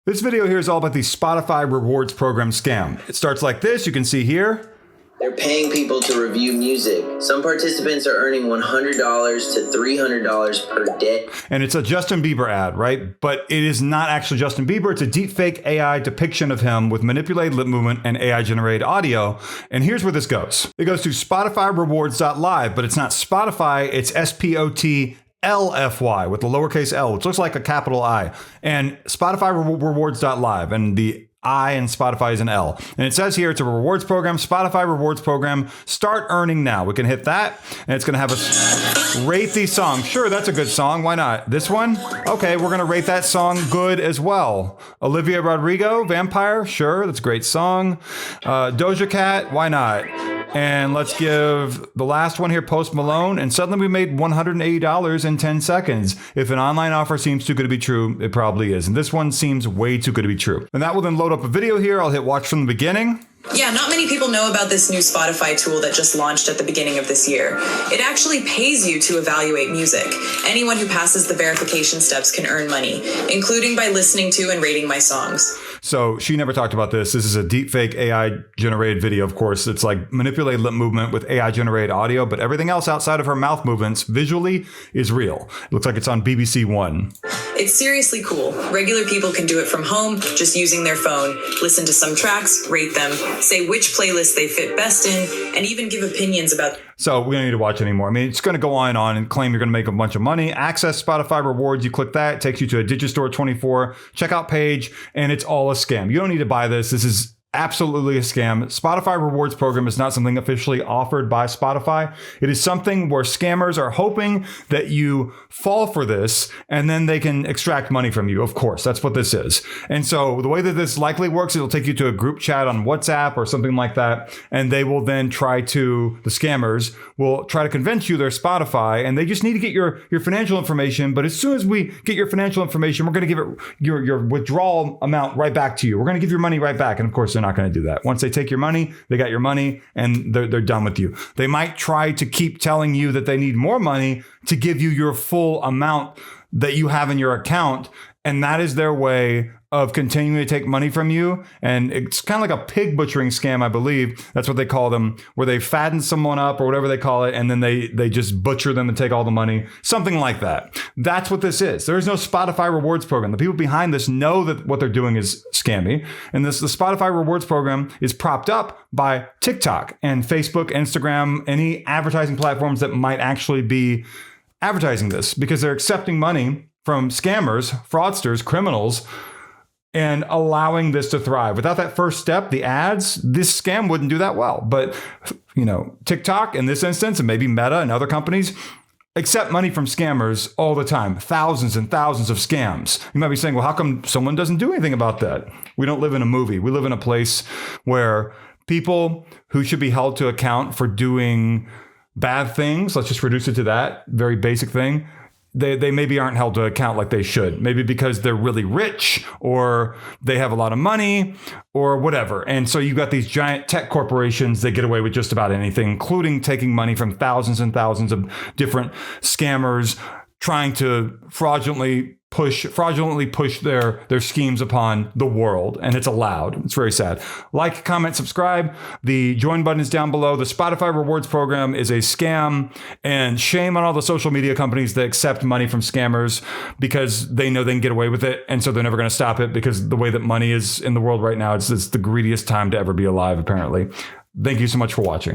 This video here is all about the Spotify rewards program scam. It starts like this. You can see here. They're paying people to review music. Some participants are earning $100 to $300 per day. And it's a Justin Bieber ad, right? But it is not actually Justin Bieber. It's a deepfake AI depiction of him with manipulated lip movement and AI generated audio. And here's where this goes. It goes to spotifyrewards.live, but it's not Spotify. It's SPOTLFY with the lowercase l, which looks like a capital I. And spotifyrewards.live, and the I in Spotify is an L. And it says here it's a rewards program, Spotify rewards program. Start earning now. We can hit that, and it's going to have us rate these songs. Sure, that's a good song. Why not? This one? Okay, we're going to rate that song good as well. Olivia Rodrigo, Vampire. Sure, that's a great song. Doja Cat. Why not? And let's give the last one here, Post Malone. And suddenly we made $180 in 10 seconds. If an online offer seems too good to be true, it probably is. And this one seems way too good to be true. And that will then load up a video here. I'll hit watch from the beginning. Yeah, not many people know about this new Spotify tool that just launched at the beginning of this year. It actually pays you to evaluate music. Anyone who passes the verification steps can earn money, including by listening to and rating my songs. So she never talked about this. This is a deepfake AI generated video, of course. It's like manipulated lip movement with AI generated audio, but everything else outside of her mouth movements visually is real. It looks like it's on BBC One. It's seriously cool. Regular people can do it from home, just using their phone, listen to some tracks, rate them, say which playlist they fit best in, and even give opinions about. So we don't need to watch anymore. I mean, it's going to go on and claim you're going to make a bunch of money. Access Spotify rewards. You click that. It takes you to a Digistore 24 checkout page, and it's all a scam. You don't need to buy this. This is absolutely a scam. Spotify rewards program is not something officially offered by Spotify. It is something where scammers are hoping that you fall for this and then they can extract money from you. Of course, that's what this is. And so the way that this likely works, it'll take you to a group chat on WhatsApp or something like that. And they will then the scammers will try to convince you they're Spotify, and they just need to get your financial information. But as soon as we get your financial information, we're going to give it your withdrawal amount right back to you. We're going to give your money right back. And of course, they're not going to do that. Once they take your money, they got your money, and they're done with you. They might try to keep telling you that they need more money to give you your full amount that you have in your account. And that is their way of continuing to take money from you. And it's kind of like a pig butchering scam, I believe. That's what they call them, where they fatten someone up or whatever they call it, and then they just butcher them and take all the money. Something like that. That's what this is. There is no Spotify rewards program. The people behind this know that what they're doing is scammy. And the Spotify rewards program is propped up by TikTok and Facebook, Instagram, any advertising platforms that might actually be advertising this, because they're accepting money from scammers, fraudsters, criminals, and allowing this to thrive. Without that first step, the ads, this scam wouldn't do that well. But, TikTok in this instance, and maybe Meta and other companies, accept money from scammers all the time. Thousands and thousands of scams. You might be saying, well, how come someone doesn't do anything about that? We don't live in a movie. We live in a place where people who should be held to account for doing bad things, let's just reduce it to that very basic thing, they maybe aren't held to account like they should. Maybe because they're really rich, or they have a lot of money, or whatever. And so you've got these giant tech corporations that get away with just about anything, including taking money from thousands and thousands of different scammers trying to fraudulently push their schemes upon the world. And it's allowed. It's very sad. Like, comment, subscribe. The join button is down below. The Spotify rewards program is a scam, and shame on all the social media companies that accept money from scammers because they know they can get away with it. And so they're never going to stop it, because the way that money is in the world right now, it's the greediest time to ever be alive, apparently. Thank you so much for watching.